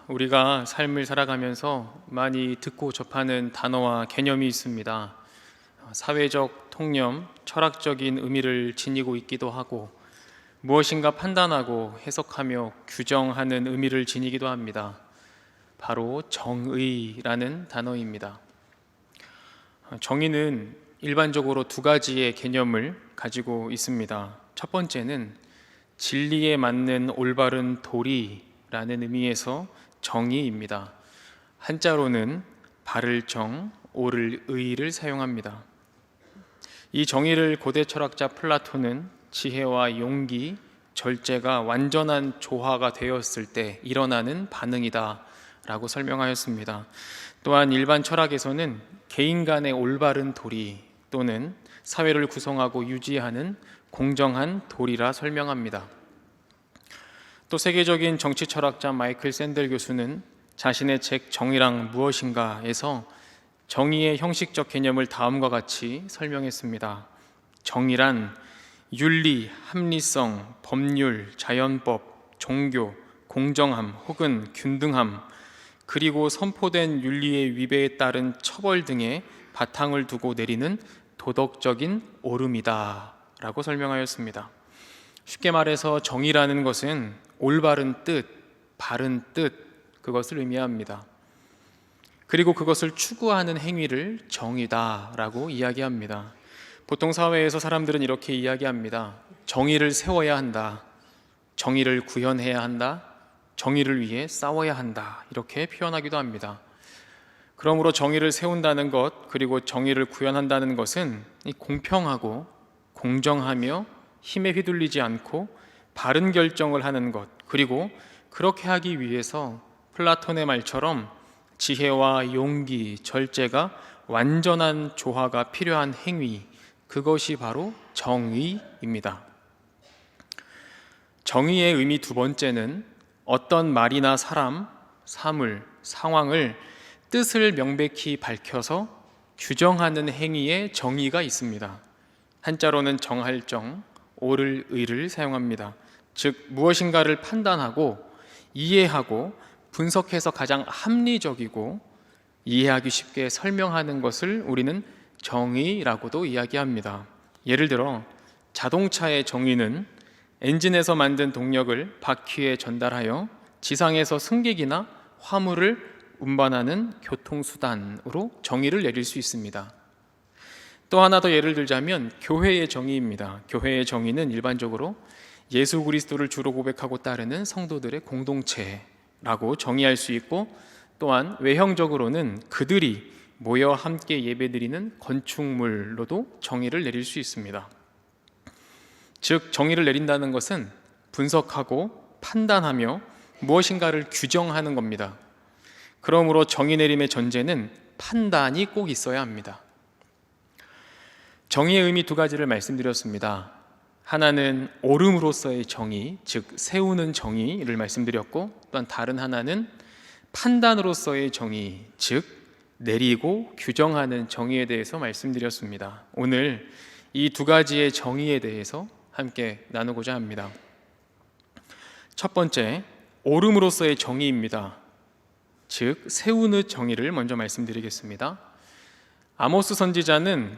우리가 삶을 살아가면서 많이 듣고 접하는 단어와 개념이 있습니다. 사회적 통념, 철학적인 의미를 지니고 있기도 하고 무엇인가 판단하고 해석하며 규정하는 의미를 지니기도 합니다. 바로 정의라는 단어입니다. 정의는 일반적으로 두 가지의 개념을 가지고 있습니다. 첫 번째는 진리에 맞는 올바른 도리라는 의미에서 정의입니다. 한자로는 바를 정, 옳을 의를 사용합니다. 이 정의를 고대 철학자 플라톤은 지혜와 용기, 절제가 완전한 조화가 되었을 때 일어나는 반응이다 라고 설명하였습니다. 또한 일반 철학에서는 개인 간의 올바른 도리 또는 사회를 구성하고 유지하는 공정한 도리라 설명합니다. 또 세계적인 정치 철학자 마이클 샌델 교수는 자신의 책 정의란 무엇인가에서 정의의 형식적 개념을 다음과 같이 설명했습니다. 정의란 윤리, 합리성, 법률, 자연법, 종교, 공정함 혹은 균등함, 그리고 선포된 윤리의 위배에 따른 처벌 등의 바탕을 두고 내리는 도덕적인 옳음이다 라고 설명하였습니다. 쉽게 말해서 정의라는 것은 올바른 뜻, 바른 뜻, 그것을 의미합니다. 그리고 그것을 추구하는 행위를 정의다라고 이야기합니다. 보통 사회에서 사람들은 이렇게 이야기합니다. 정의를 세워야 한다, 정의를 구현해야 한다, 정의를 위해 싸워야 한다, 이렇게 표현하기도 합니다. 그러므로 정의를 세운다는 것, 그리고 정의를 구현한다는 것은 공평하고 공정하며 힘에 휘둘리지 않고 바른 결정을 하는 것, 그리고 그렇게 하기 위해서 플라톤의 말처럼 지혜와 용기, 절제가 완전한 조화가 필요한 행위, 그것이 바로 정의입니다. 정의의 의미 두 번째는 어떤 말이나 사람, 사물, 상황을 뜻을 명백히 밝혀서 규정하는 행위에 정의가 있습니다. 한자로는 정할 정, 옳을 의를 사용합니다. 즉 무엇인가를 판단하고 이해하고 분석해서 가장 합리적이고 이해하기 쉽게 설명하는 것을 우리는 정의라고도 이야기합니다. 예를 들어 자동차의 정의는 엔진에서 만든 동력을 바퀴에 전달하여 지상에서 승객이나 화물을 운반하는 교통수단으로 정의를 내릴 수 있습니다. 또 하나 더 예를 들자면 교회의 정의입니다. 교회의 정의는 일반적으로 예수 그리스도를 주로 고백하고 따르는 성도들의 공동체라고 정의할 수 있고, 또한 외형적으로는 그들이 모여 함께 예배드리는 건축물로도 정의를 내릴 수 있습니다. 즉 정의를 내린다는 것은 분석하고 판단하며 무엇인가를 규정하는 겁니다. 그러므로 정의 내림의 전제는 판단이 꼭 있어야 합니다. 정의의 의미 두 가지를 말씀드렸습니다. 하나는 옳음으로서의 정의, 즉 세우는 정의를 말씀드렸고, 또한 다른 하나는 판단으로서의 정의, 즉 내리고 규정하는 정의에 대해서 말씀드렸습니다. 오늘 이 두 가지의 정의에 대해서 함께 나누고자 합니다. 첫 번째, 옳음으로서의 정의입니다. 즉 세우는 정의를 먼저 말씀드리겠습니다. 아모스 선지자는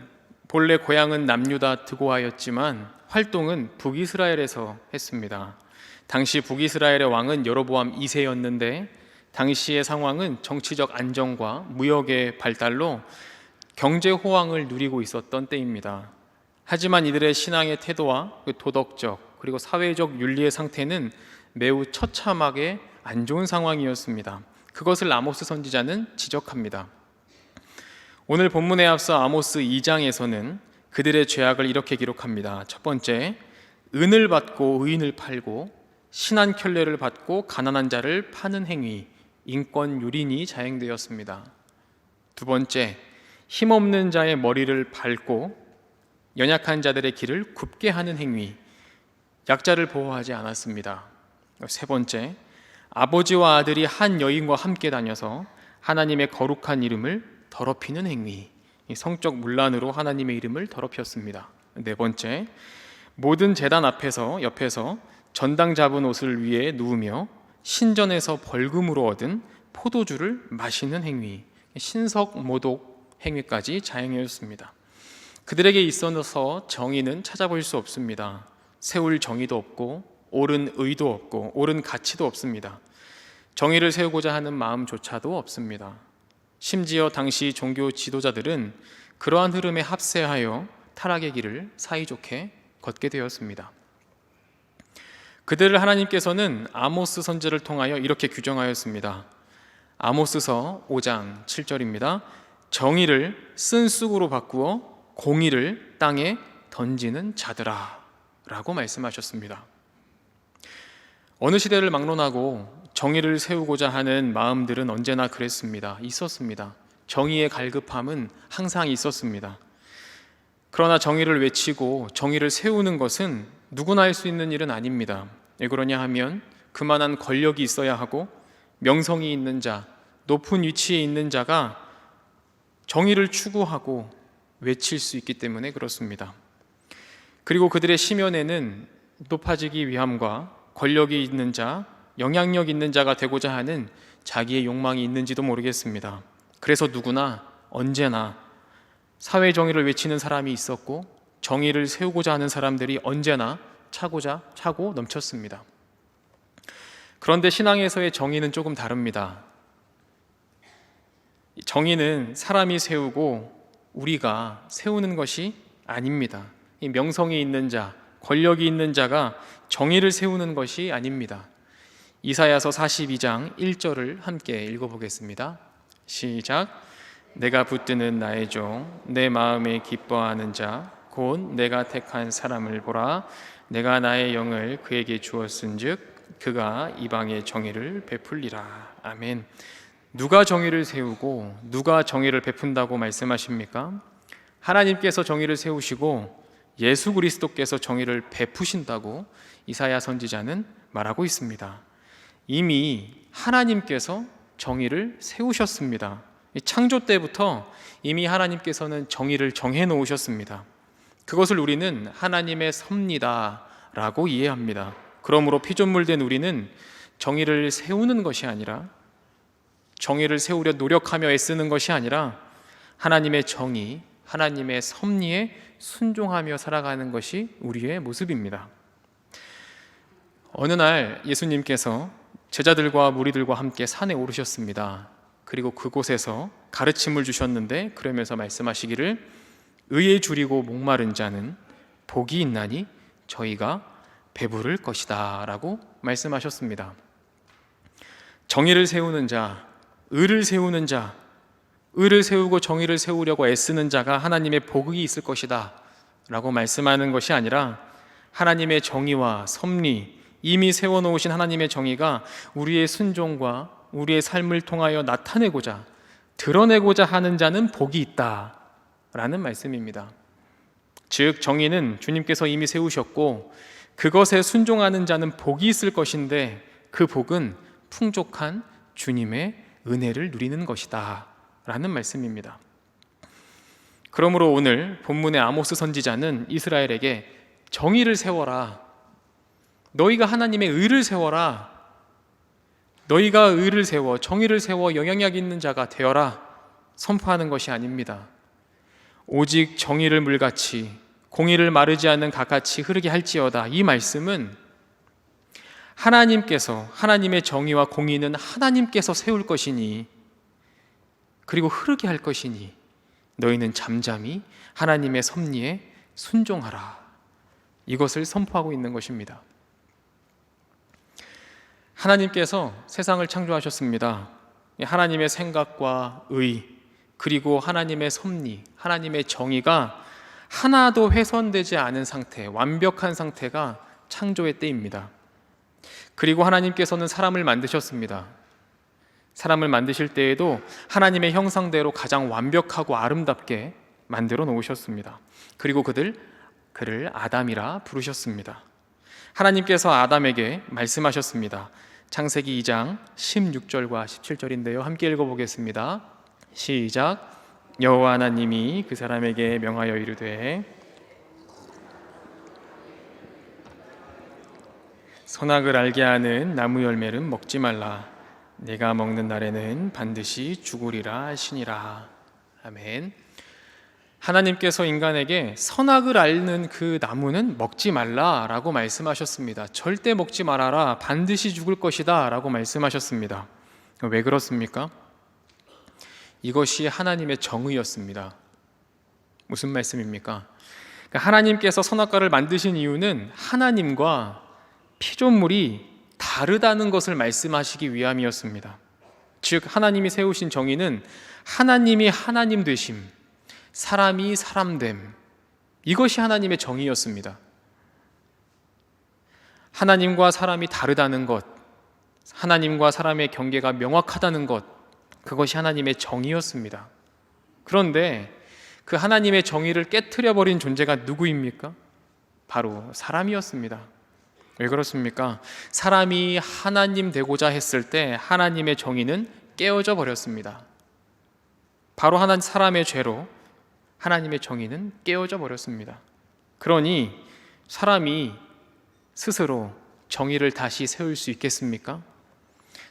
본래 고향은 남유다 드고하였지만 활동은 북이스라엘에서 했습니다. 당시 북이스라엘의 왕은 여로보암 2세였는데 당시의 상황은 정치적 안정과 무역의 발달로 경제 호황을 누리고 있었던 때입니다. 하지만 이들의 신앙의 태도와 도덕적 그리고 사회적 윤리의 상태는 매우 처참하게 안 좋은 상황이었습니다. 그것을 아모스 선지자는 지적합니다. 오늘 본문에 앞서 아모스 2장에서는 그들의 죄악을 이렇게 기록합니다. 첫 번째, 은을 받고 의인을 팔고 신한 켤레를 받고 가난한 자를 파는 행위, 인권 유린이 자행되었습니다. 두 번째, 힘없는 자의 머리를 밟고 연약한 자들의 길을 굽게 하는 행위, 약자를 보호하지 않았습니다. 세 번째, 아버지와 아들이 한 여인과 함께 다녀서 하나님의 거룩한 이름을 더럽히는 행위, 성적 문란으로 하나님의 이름을 더럽혔습니다. 네 번째, 모든 제단 옆에서 전당 잡은 옷을 위에 누우며 신전에서 벌금으로 얻은 포도주를 마시는 행위, 신석모독 행위까지 자행하였습니다. 그들에게 있어서 정의는 찾아볼 수 없습니다. 세울 정의도 없고 옳은 의도 없고 옳은 가치도 없습니다. 정의를 세우고자 하는 마음조차도 없습니다. 심지어 당시 종교 지도자들은 그러한 흐름에 합세하여 타락의 길을 사이좋게 걷게 되었습니다. 그들을 하나님께서는 아모스 선지자를 통하여 이렇게 규정하였습니다. 아모스서 5장 7절입니다. 정의를 쓴 쑥으로 바꾸어 공의를 땅에 던지는 자들아 라고 말씀하셨습니다. 어느 시대를 막론하고 정의를 세우고자 하는 마음들은 언제나 그랬습니다. 있었습니다. 정의의 갈급함은 항상 있었습니다. 그러나 정의를 외치고 정의를 세우는 것은 누구나 할 수 있는 일은 아닙니다. 왜 그러냐 하면 그만한 권력이 있어야 하고 명성이 있는 자, 높은 위치에 있는 자가 정의를 추구하고 외칠 수 있기 때문에 그렇습니다. 그리고 그들의 심연에는 높아지기 위함과 권력이 있는 자, 영향력 있는 자가 되고자 하는 자기의 욕망이 있는지도 모르겠습니다. 그래서 누구나 언제나 사회 정의를 외치는 사람이 있었고 정의를 세우고자 하는 사람들이 언제나 차고 넘쳤습니다. 그런데 신앙에서의 정의는 조금 다릅니다. 정의는 사람이 세우고 우리가 세우는 것이 아닙니다. 이 명성이 있는 자, 권력이 있는 자가 정의를 세우는 것이 아닙니다. 이사야서 42장 1절을 함께 읽어보겠습니다. 시작. 내가 붙드는 나의 종, 내 마음에 기뻐하는 자, 곧 내가 택한 사람을 보라. 내가 나의 영을 그에게 주었은즉 그가 이방의 정의를 베풀리라. 아멘. 누가 정의를 세우고 누가 정의를 베푼다고 말씀하십니까? 하나님께서 정의를 세우시고 예수 그리스도께서 정의를 베푸신다고 이사야 선지자는 말하고 있습니다. 이미 하나님께서 정의를 세우셨습니다. 창조 때부터 이미 하나님께서는 정의를 정해 놓으셨습니다. 그것을 우리는 하나님의 섭리다라고 이해합니다. 그러므로 피조물된 우리는 정의를 세우는 것이 아니라, 정의를 세우려 노력하며 애쓰는 것이 아니라 하나님의 정의, 하나님의 섭리에 순종하며 살아가는 것이 우리의 모습입니다. 어느 날 예수님께서 제자들과 무리들과 함께 산에 오르셨습니다. 그리고 그곳에서 가르침을 주셨는데 그러면서 말씀하시기를 의에 줄이고 목마른 자는 복이 있나니 저희가 배부를 것이다 라고 말씀하셨습니다. 정의를 세우는 자, 의를 세우는 자, 의를 세우고 정의를 세우려고 애쓰는 자가 하나님의 복이 있을 것이다 라고 말씀하는 것이 아니라 하나님의 정의와 섭리, 이미 세워놓으신 하나님의 정의가 우리의 순종과 우리의 삶을 통하여 나타내고자, 드러내고자 하는 자는 복이 있다 라는 말씀입니다. 즉 정의는 주님께서 이미 세우셨고 그것에 순종하는 자는 복이 있을 것인데 그 복은 풍족한 주님의 은혜를 누리는 것이다 라는 말씀입니다. 그러므로 오늘 본문의 아모스 선지자는 이스라엘에게 정의를 세워라, 너희가 하나님의 의를 세워라, 너희가 의를 세워 정의를 세워 영향력 있는 자가 되어라 선포하는 것이 아닙니다. 오직 정의를 물같이 공의를 마르지 않는 강같이 흐르게 할지어다. 이 말씀은 하나님께서, 하나님의 정의와 공의는 하나님께서 세울 것이니 그리고 흐르게 할 것이니 너희는 잠잠히 하나님의 섭리에 순종하라, 이것을 선포하고 있는 것입니다. 하나님께서 세상을 창조하셨습니다. 하나님의 생각과 의, 그리고 하나님의 섭리, 하나님의 정의가 하나도 훼손되지 않은 상태, 완벽한 상태가 창조의 때입니다. 그리고 하나님께서는 사람을 만드셨습니다. 사람을 만드실 때에도 하나님의 형상대로 가장 완벽하고 아름답게 만들어 놓으셨습니다. 그리고 그를 아담이라 부르셨습니다. 하나님께서 아담에게 말씀하셨습니다. 창세기 2장 16절과 17절인데요. 함께 읽어보겠습니다. 시작. 여호와 하나님이 그 사람에게 명하여 이르되 선악을 알게 하는 나무 열매는 먹지 말라. 내가 먹는 날에는 반드시 죽으리라 하시니라. 아멘. 하나님께서 인간에게 선악을 알는 그 나무는 먹지 말라라고 말씀하셨습니다. 절대 먹지 말아라. 반드시 죽을 것이다 라고 말씀하셨습니다. 왜 그렇습니까? 이것이 하나님의 정의였습니다. 무슨 말씀입니까? 하나님께서 선악과를 만드신 이유는 하나님과 피조물이 다르다는 것을 말씀하시기 위함이었습니다. 즉 하나님이 세우신 정의는 하나님이 하나님 되심, 사람이 사람됨, 이것이 하나님의 정의였습니다. 하나님과 사람이 다르다는 것, 하나님과 사람의 경계가 명확하다는 것, 그것이 하나님의 정의였습니다. 그런데 그 하나님의 정의를 깨트려버린 존재가 누구입니까? 바로 사람이었습니다. 왜 그렇습니까? 사람이 하나님 되고자 했을 때 하나님의 정의는 깨어져 버렸습니다. 바로 사람의 죄로 하나님의 정의는 깨어져 버렸습니다. 그러니 사람이 스스로 정의를 다시 세울 수 있겠습니까?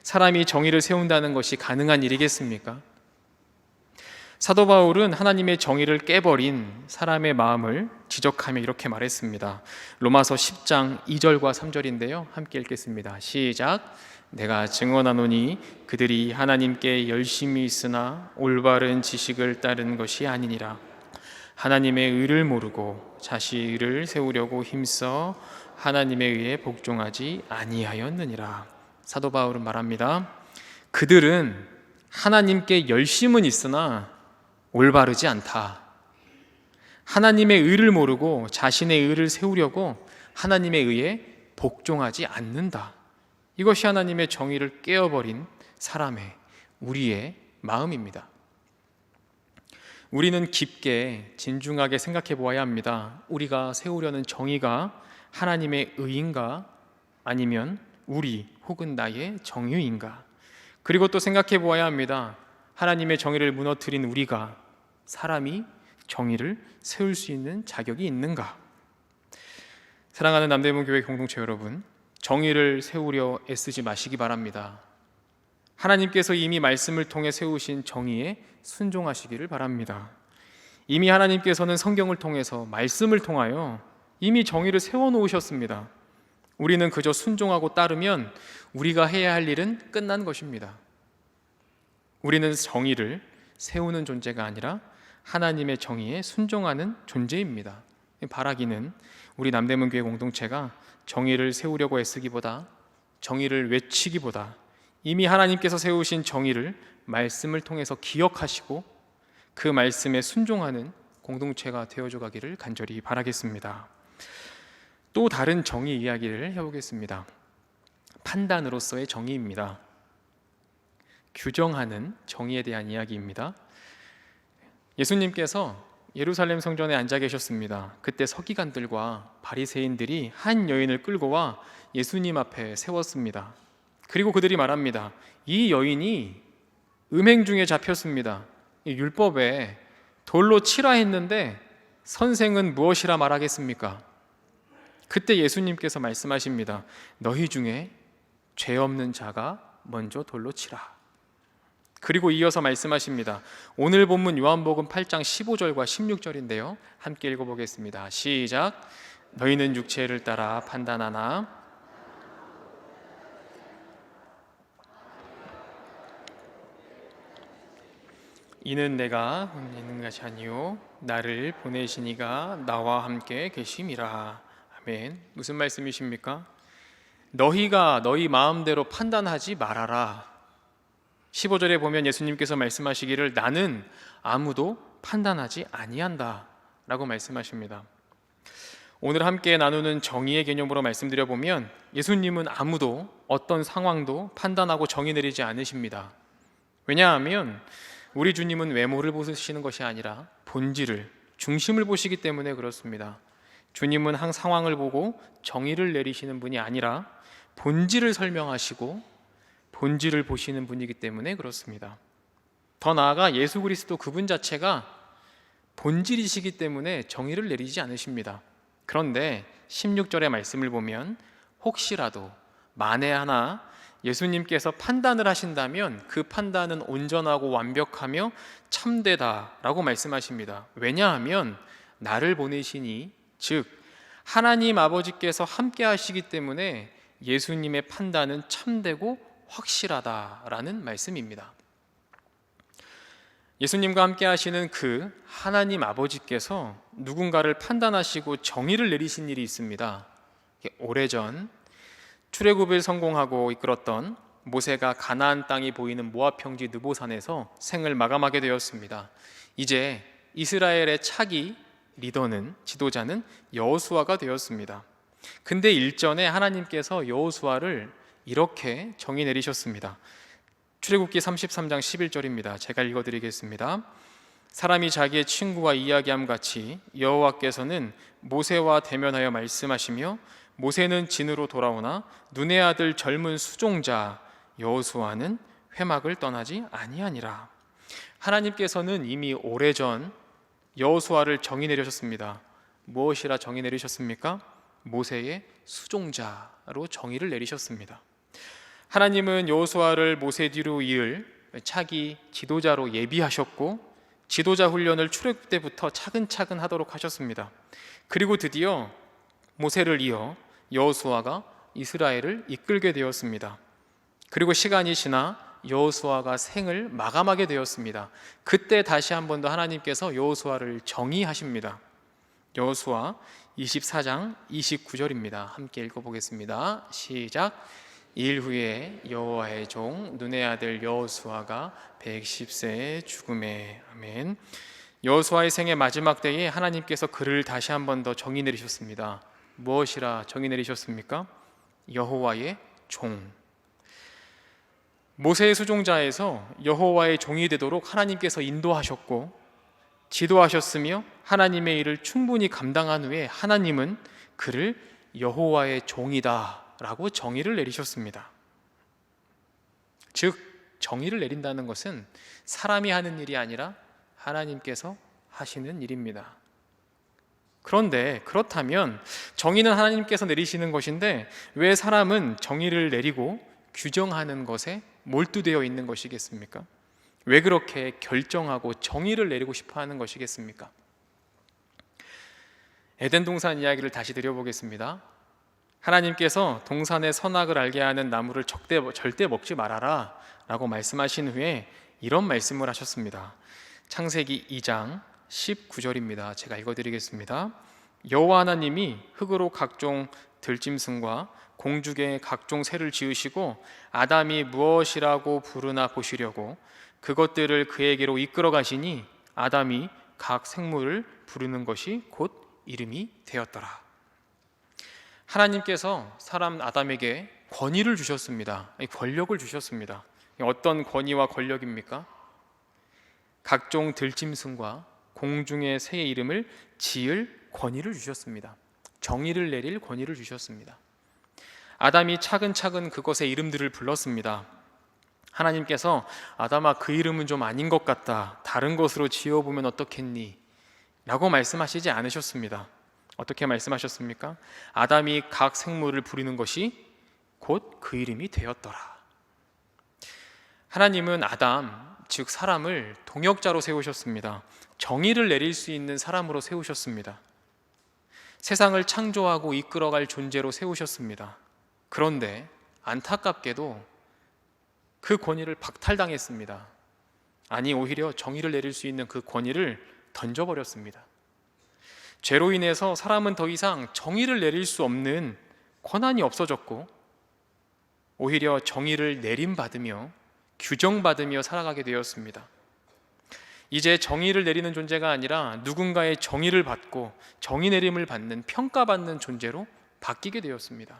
사람이 정의를 세운다는 것이 가능한 일이겠습니까? 사도 바울은 하나님의 정의를 깨버린 사람의 마음을 지적하며 이렇게 말했습니다. 로마서 10장 2절과 3절인데요. 함께 읽겠습니다. 시작. 내가 증언하노니 그들이 하나님께 열심히 있으나 올바른 지식을 따른 것이 아니니라. 하나님의 의를 모르고 자신의 의를 세우려고 힘써 하나님에 의해 복종하지 아니하였느니라. 사도 바울은 말합니다. 그들은 하나님께 열심은 있으나 올바르지 않다. 하나님의 의를 모르고 자신의 의를 세우려고 하나님에 의해 복종하지 않는다. 이것이 하나님의 정의를 깨어버린 사람의, 우리의 마음입니다. 우리는 깊게 진중하게 생각해 보아야 합니다. 우리가 세우려는 정의가 하나님의 의인가 아니면 우리 혹은 나의 정의인가? 그리고 또 생각해 보아야 합니다. 하나님의 정의를 무너뜨린 우리가, 사람이 정의를 세울 수 있는 자격이 있는가? 사랑하는 남대문 교회 공동체 여러분, 정의를 세우려 애쓰지 마시기 바랍니다. 하나님께서 이미 말씀을 통해 세우신 정의에 순종하시기를 바랍니다. 이미 하나님께서는 성경을 통해서, 말씀을 통하여 이미 정의를 세워놓으셨습니다. 우리는 그저 순종하고 따르면 우리가 해야 할 일은 끝난 것입니다. 우리는 정의를 세우는 존재가 아니라 하나님의 정의에 순종하는 존재입니다. 바라기는 우리 남대문 교회 공동체가 정의를 세우려고 애쓰기보다, 정의를 외치기보다 이미 하나님께서 세우신 정의를 말씀을 통해서 기억하시고 그 말씀에 순종하는 공동체가 되어줘 가기를 간절히 바라겠습니다. 또 다른 정의 이야기를 해보겠습니다. 판단으로서의 정의입니다. 규정하는 정의에 대한 이야기입니다. 예수님께서 예루살렘 성전에 앉아 계셨습니다. 그때 서기관들과 바리새인들이 한 여인을 끌고 와 예수님 앞에 세웠습니다. 그리고 그들이 말합니다. 이 여인이 음행 중에 잡혔습니다. 율법에 돌로 치라 했는데 선생은 무엇이라 말하겠습니까? 그때 예수님께서 말씀하십니다. 너희 중에 죄 없는 자가 먼저 돌로 치라. 그리고 이어서 말씀하십니다. 오늘 본문 요한복음 8장 15절과 16절인데요. 함께 읽어보겠습니다. 시작. 너희는 육체를 따라 판단하나 이는 내가 혼자 있는 것이 아니요 나를 보내신 이가 나와 함께 계심이라. 아멘. 무슨 말씀이십니까? 너희가 너희 마음대로 판단하지 말아라. 15절에 보면 예수님께서 말씀하시기를 나는 아무도 판단하지 아니한다 라고 말씀하십니다. 오늘 함께 나누는 정의의 개념으로 말씀드려보면 예수님은 아무도 어떤 상황도 판단하고 정의 내리지 않으십니다. 왜냐하면 우리 주님은 외모를 보시는 것이 아니라 본질을, 중심을 보시기 때문에 그렇습니다. 주님은 한 상황을 보고 정의를 내리시는 분이 아니라 본질을 설명하시고 본질을 보시는 분이기 때문에 그렇습니다. 더 나아가 예수 그리스도 그분 자체가 본질이시기 때문에 정의를 내리지 않으십니다. 그런데 16절의 말씀을 보면 혹시라도 만에 하나 예수님께서 판단을 하신다면 그 판단은 온전하고 완벽하며 참되다라고 말씀하십니다. 왜냐하면 나를 보내시니, 즉 하나님 아버지께서 함께 하시기 때문에 예수님의 판단은 참되고 확실하다라는 말씀입니다. 예수님과 함께 하시는 그 하나님 아버지께서 누군가를 판단하시고 정의를 내리신 일이 있습니다. 오래전 출애굽을 성공하고 이끌었던 모세가 가나안 땅이 보이는 모압 평지 느보산에서 생을 마감하게 되었습니다. 이제 이스라엘의 차기 리더는, 지도자는 여호수아가 되었습니다. 근데 일전에 하나님께서 여호수아를 이렇게 정의 내리셨습니다. 출애굽기 33장 11절입니다. 제가 읽어드리겠습니다. 사람이 자기의 친구와 이야기함 같이 여호와께서는 모세와 대면하여 말씀하시며 모세는 진으로 돌아오나 눈의 아들 젊은 수종자 여호수아는 회막을 떠나지 아니하니라. 하나님께서는 이미 오래전 여호수아를 정의 내리셨습니다. 무엇이라 정의 내리셨습니까? 모세의 수종자로 정의를 내리셨습니다. 하나님은 여호수아를 모세 뒤로 이을 차기 지도자로 예비하셨고 지도자 훈련을 출애굽 때부터 차근차근 하도록 하셨습니다. 그리고 드디어 모세를 이어 여호수아가 이스라엘을 이끌게 되었습니다. 그리고 시간이 지나 여호수아가 생을 마감하게 되었습니다. 그때 다시 한 번 더 하나님께서 여호수아를 정의하십니다. 여호수아 24장 29절입니다. 함께 읽어보겠습니다. 시작. 일 후에 여호와의 종 눈의 아들 여호수아가 110세에 죽음에. 아멘. 여호수아의 생의 마지막 때에 하나님께서 그를 다시 한 번 더 정의 내리셨습니다. 무엇이라 정의 내리셨습니까? 여호와의 종. 모세의 수종자에서 여호와의 종이 되도록 하나님께서 인도하셨고 지도하셨으며 하나님의 일을 충분히 감당한 후에 하나님은 그를 여호와의 종이다 라고 정의를 내리셨습니다. 즉 정의를 내린다는 것은 사람이 하는 일이 아니라 하나님께서 하시는 일입니다. 그런데 그렇다면 정의는 하나님께서 내리시는 것인데 왜 사람은 정의를 내리고 규정하는 것에 몰두되어 있는 것이겠습니까? 왜 그렇게 결정하고 정의를 내리고 싶어 하는 것이겠습니까? 에덴 동산 이야기를 다시 드려보겠습니다. 하나님께서 동산의 선악을 알게 하는 나무를 절대 먹지 말아라 라고 말씀하신 후에 이런 말씀을 하셨습니다. 창세기 2장 19절입니다. 제가 읽어드리겠습니다. 여호와 하나님이 흙으로 각종 들짐승과 공중의 각종 새를 지으시고 아담이 무엇이라고 부르나 보시려고 그것들을 그에게로 이끌어 가시니 아담이 각 생물을 부르는 것이 곧 이름이 되었더라. 하나님께서 사람 아담에게 권위를 주셨습니다. 권력을 주셨습니다. 어떤 권위와 권력입니까? 각종 들짐승과 공중의 새의 이름을 지을 권위를 주셨습니다. 정의를 내릴 권위를 주셨습니다. 아담이 차근차근 그것의 이름들을 불렀습니다. 하나님께서 아담아 그 이름은 좀 아닌 것 같다. 다른 것으로 지어보면 어떻겠니? 라고 말씀하시지 않으셨습니다. 어떻게 말씀하셨습니까? 아담이 각 생물을 부리는 것이 곧 그 이름이 되었더라. 하나님은 아담, 즉 사람을 동역자로 세우셨습니다. 정의를 내릴 수 있는 사람으로 세우셨습니다. 세상을 창조하고 이끌어갈 존재로 세우셨습니다. 그런데 안타깝게도 그 권위를 박탈당했습니다. 아니 오히려 정의를 내릴 수 있는 그 권위를 던져버렸습니다. 죄로 인해서 사람은 더 이상 정의를 내릴 수 없는 권한이 없어졌고 오히려 정의를 내림받으며 규정받으며 살아가게 되었습니다. 이제 정의를 내리는 존재가 아니라 누군가의 정의를 받고 정의 내림을 받는, 평가받는 존재로 바뀌게 되었습니다.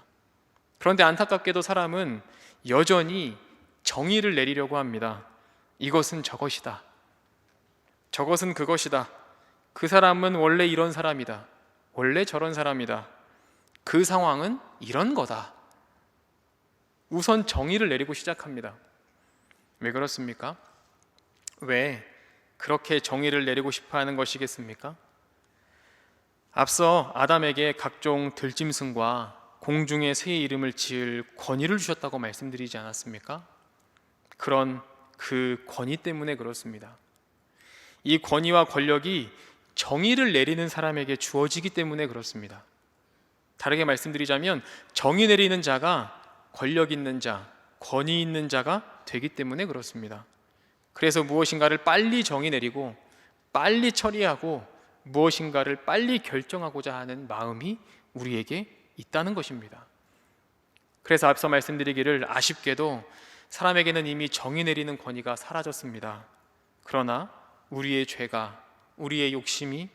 그런데 안타깝게도 사람은 여전히 정의를 내리려고 합니다. 이것은 저것이다. 저것은 그것이다. 그 사람은 원래 이런 사람이다. 원래 저런 사람이다. 그 상황은 이런 거다. 우선 정의를 내리고 시작합니다. 왜 그렇습니까? 왜 그렇게 정의를 내리고 싶어 하는 것이겠습니까? 앞서 아담에게 각종 들짐승과 공중의 새의 이름을 지을 권위를 주셨다고 말씀드리지 않았습니까? 그런 그 권위 때문에 그렇습니다. 이 권위와 권력이 정의를 내리는 사람에게 주어지기 때문에 그렇습니다. 다르게 말씀드리자면 정의 내리는 자가 권력 있는 자, 권위 있는 자가 되기 때문에 그렇습니다. 그래서 무엇인가를 빨리 정의 내리고 빨리 처리하고 무엇인가를 빨리 결정하고자 하는 마음이 우리에게 있다는 것입니다. 그래서 앞서 말씀드리기를 아쉽게도 사람에게는 이미 정의 내리는 권위가 사라졌습니다. 그러나 우리의 죄가, 우리의 욕심이,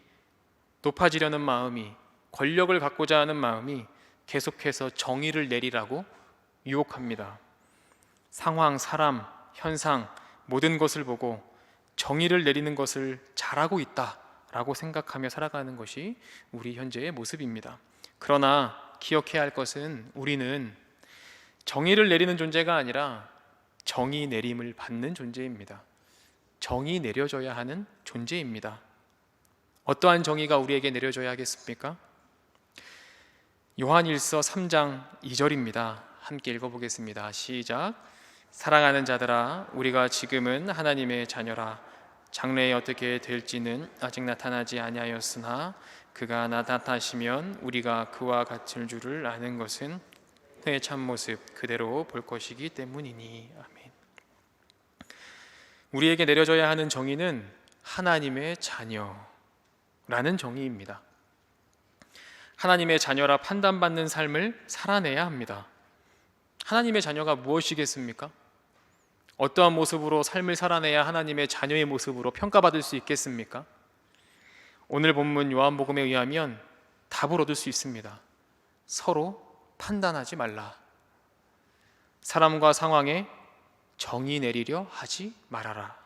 높아지려는 마음이, 권력을 갖고자 하는 마음이 계속해서 정의를 내리라고 유혹합니다. 상황, 사람, 현상 모든 것을 보고 정의를 내리는 것을 잘하고 있다라고 생각하며 살아가는 것이 우리 현재의 모습입니다. 그러나 기억해야 할 것은 우리는 정의를 내리는 존재가 아니라 정의 내림을 받는 존재입니다. 정의 내려져야 하는 존재입니다. 어떠한 정의가 우리에게 내려져야 하겠습니까? 요한일서 3장 2절입니다. 함께 읽어보겠습니다. 시작. 사랑하는 자들아, 우리가 지금은 하나님의 자녀라. 장래에 어떻게 될지는 아직 나타나지 아니하였으나 그가 나타나시면 우리가 그와 같을 줄을 아는 것은 그의 참모습 그대로 볼 것이기 때문이니. 아멘. 우리에게 내려져야 하는 정의는 하나님의 자녀라는 정의입니다. 하나님의 자녀라 판단받는 삶을 살아내야 합니다. 하나님의 자녀가 무엇이겠습니까? 어떠한 모습으로 삶을 살아내야 하나님의 자녀의 모습으로 평가받을 수 있겠습니까? 오늘 본문 요한복음에 의하면 답을 얻을 수 있습니다. 서로 판단하지 말라. 사람과 상황에 정의 내리려 하지 말아라.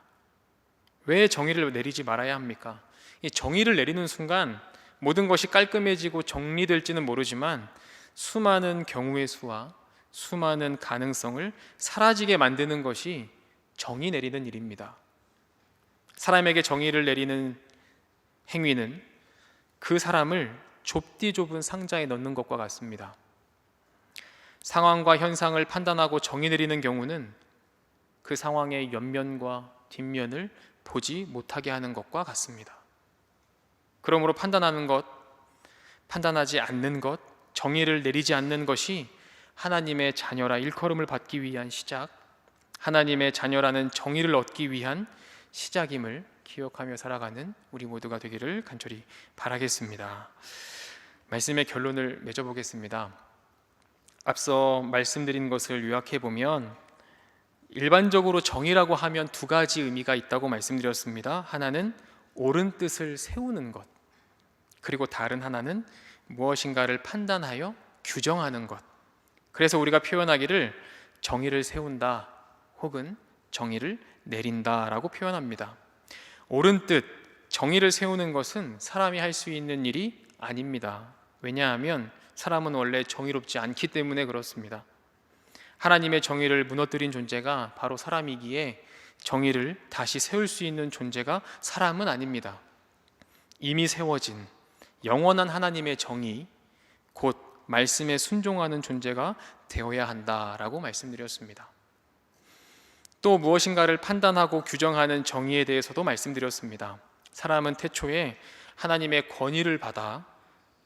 왜 정의를 내리지 말아야 합니까? 이 정의를 내리는 순간 모든 것이 깔끔해지고 정리될지는 모르지만 수많은 경우의 수와 수많은 가능성을 사라지게 만드는 것이 정의 내리는 일입니다. 사람에게 정의를 내리는 행위는 그 사람을 좁디 좁은 상자에 넣는 것과 같습니다. 상황과 현상을 판단하고 정의 내리는 경우는 그 상황의 옆면과 뒷면을 보지 못하게 하는 것과 같습니다. 그러므로 판단하는 것, 판단하지 않는 것, 정의를 내리지 않는 것이 하나님의 자녀라 일컬음을 받기 위한 시작, 하나님의 자녀라는 정의를 얻기 위한 시작임을 기억하며 살아가는 우리 모두가 되기를 간절히 바라겠습니다. 말씀의 결론을 맺어보겠습니다. 앞서 말씀드린 것을 요약해 보면 일반적으로 정의라고 하면 두 가지 의미가 있다고 말씀드렸습니다. 하나는 옳은 뜻을 세우는 것, 그리고 다른 하나는 무엇인가를 판단하여 규정하는 것. 그래서 우리가 표현하기를 정의를 세운다 혹은 정의를 내린다라고 표현합니다. 옳은 뜻, 정의를 세우는 것은 사람이 할 수 있는 일이 아닙니다. 왜냐하면 사람은 원래 정의롭지 않기 때문에 그렇습니다. 하나님의 정의를 무너뜨린 존재가 바로 사람이기에 정의를 다시 세울 수 있는 존재가 사람은 아닙니다. 이미 세워진 영원한 하나님의 정의, 곧 말씀에 순종하는 존재가 되어야 한다라고 말씀드렸습니다. 또 무엇인가를 판단하고 규정하는 정의에 대해서도 말씀드렸습니다. 사람은 태초에 하나님의 권위를 받아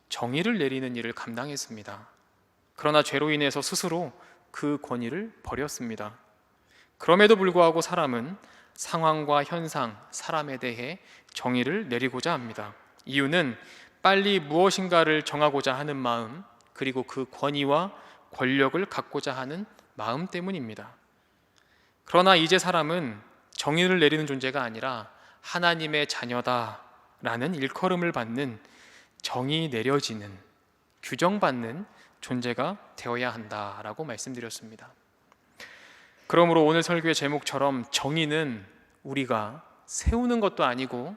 정의를 내리는 일을 감당했습니다. 그러나 죄로 인해서 스스로 그 권위를 버렸습니다. 그럼에도 불구하고 사람은 상황과 현상, 사람에 대해 정의를 내리고자 합니다. 이유는 빨리 무엇인가를 정하고자 하는 마음, 그리고 그 권위와 권력을 갖고자 하는 마음 때문입니다. 그러나 이제 사람은 정의를 내리는 존재가 아니라 하나님의 자녀다라는 일컬음을 받는 정의 내려지는, 규정받는 존재가 되어야 한다라고 말씀드렸습니다. 그러므로 오늘 설교의 제목처럼 정의는 우리가 세우는 것도 아니고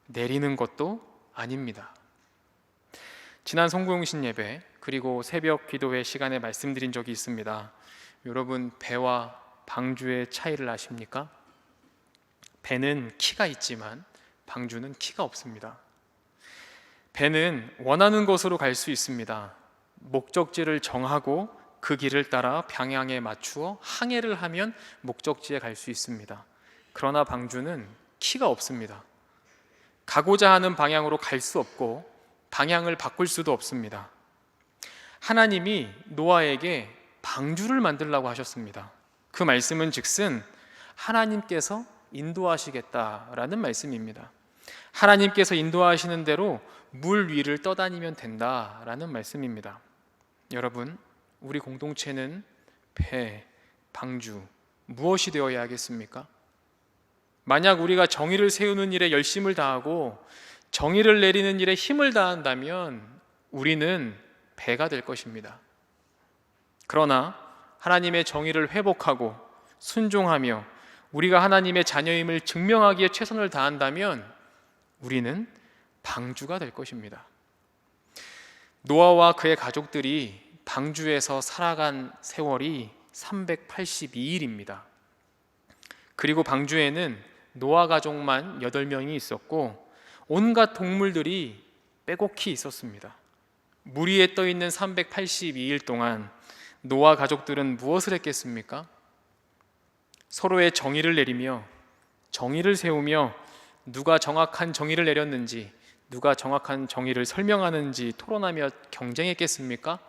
내리는 것도 아닙니다. 지난 성구용신 예배 그리고 새벽 기도회 시간에 말씀드린 적이 있습니다. 여러분, 배와 방주의 차이를 아십니까? 배는 키가 있지만 방주는 키가 없습니다. 배는 원하는 곳으로 갈 수 있습니다. 목적지를 정하고 그 길을 따라 방향에 맞추어 항해를 하면 목적지에 갈 수 있습니다. 그러나 방주는 키가 없습니다. 가고자 하는 방향으로 갈 수 없고 방향을 바꿀 수도 없습니다. 하나님이 노아에게 방주를 만들라고 하셨습니다. 그 말씀은 즉슨 하나님께서 인도하시겠다라는 말씀입니다. 하나님께서 인도하시는 대로 물 위를 떠다니면 된다라는 말씀입니다. 여러분, 우리 공동체는 배, 방주, 무엇이 되어야 하겠습니까? 만약 우리가 정의를 세우는 일에 열심을 다하고 정의를 내리는 일에 힘을 다한다면 우리는 배가 될 것입니다. 그러나 하나님의 정의를 회복하고 순종하며 우리가 하나님의 자녀임을 증명하기에 최선을 다한다면 우리는 방주가 될 것입니다. 노아와 그의 가족들이 방주에서 살아간 세월이 382일입니다. 그리고 방주에는 노아 가족만 8명이 있었고 온갖 동물들이 빼곡히 있었습니다. 물 위에 떠 있는 382일 동안 노아 가족들은 무엇을 했겠습니까? 서로의 정의를 내리며 정의를 세우며 누가 정확한 정의를 내렸는지, 누가 정확한 정의를 설명하는지 토론하며 경쟁했겠습니까?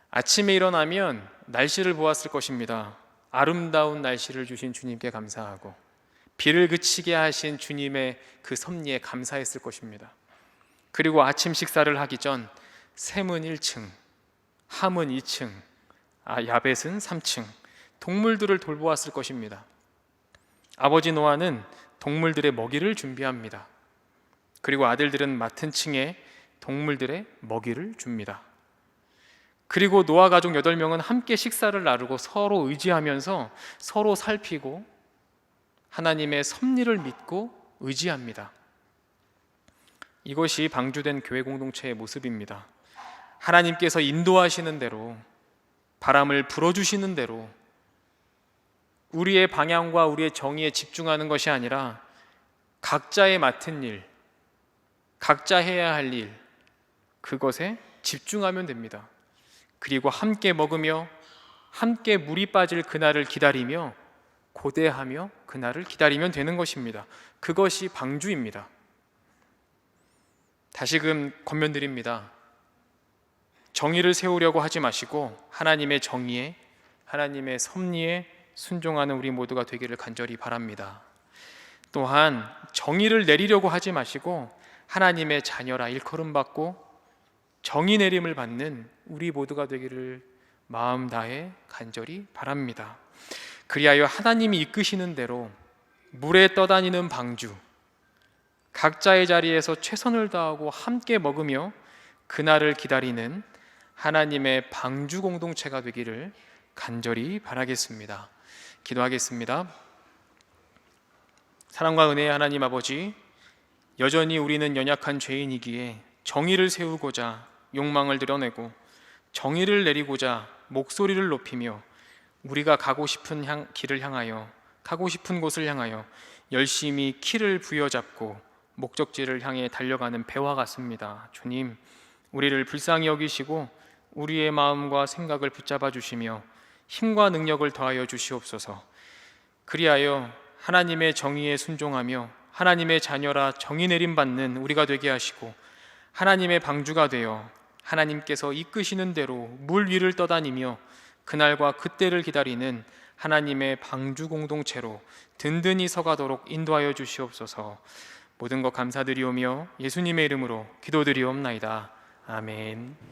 아침에 일어나면 날씨를 보았을 것입니다. 아름다운 날씨를 주신 주님께 감사하고 비를 그치게 하신 주님의 그 섭리에 감사했을 것입니다. 그리고 아침 식사를 하기 전 샘은 1층, 함은 2층, 야벳은 3층 동물들을 돌보았을 것입니다. 아버지 노아는 동물들의 먹이를 준비합니다. 그리고 아들들은 맡은 층에 동물들의 먹이를 줍니다. 그리고 노아 가족 8명은 함께 식사를 나누고 서로 의지하면서 서로 살피고 하나님의 섭리를 믿고 의지합니다. 이것이 방주된 교회 공동체의 모습입니다. 하나님께서 인도하시는 대로, 바람을 불어주시는 대로 우리의 방향과 우리의 정의에 집중하는 것이 아니라 각자의 맡은 일, 각자 해야 할 일, 그것에 집중하면 됩니다. 그리고 함께 먹으며 함께 물이 빠질 그날을 기다리며 고대하며 그날을 기다리면 되는 것입니다. 그것이 방주입니다. 다시금 권면드립니다. 정의를 세우려고 하지 마시고 하나님의 정의에, 하나님의 섭리에 순종하는 우리 모두가 되기를 간절히 바랍니다. 또한 정의를 내리려고 하지 마시고 하나님의 자녀라 일컬음 받고 정의 내림을 받는 우리 모두가 되기를 마음 다해 간절히 바랍니다. 그리하여 하나님이 이끄시는 대로 물에 떠다니는 방주, 각자의 자리에서 최선을 다하고 함께 먹으며 그날을 기다리는 하나님의 방주 공동체가 되기를 간절히 바라겠습니다. 기도하겠습니다. 사랑과 은혜의 하나님 아버지, 여전히 우리는 연약한 죄인이기에 정의를 세우고자 욕망을 드러내고 정의를 내리고자 목소리를 높이며 우리가 가고 싶은 길을 향하여, 가고 싶은 곳을 향하여 열심히 키를 부여잡고 목적지를 향해 달려가는 배와 같습니다. 주님, 우리를 불쌍히 여기시고 우리의 마음과 생각을 붙잡아 주시며 힘과 능력을 더하여 주시옵소서. 그리하여 하나님의 정의에 순종하며 하나님의 자녀라 정의 내림받는 우리가 되게 하시고 하나님의 방주가 되어 하나님께서 이끄시는 대로 물 위를 떠다니며 그날과 그때를 기다리는 하나님의 방주 공동체로 든든히 서가도록 인도하여 주시옵소서. 모든 것 감사드리오며 예수님의 이름으로 기도드리옵나이다. 아멘.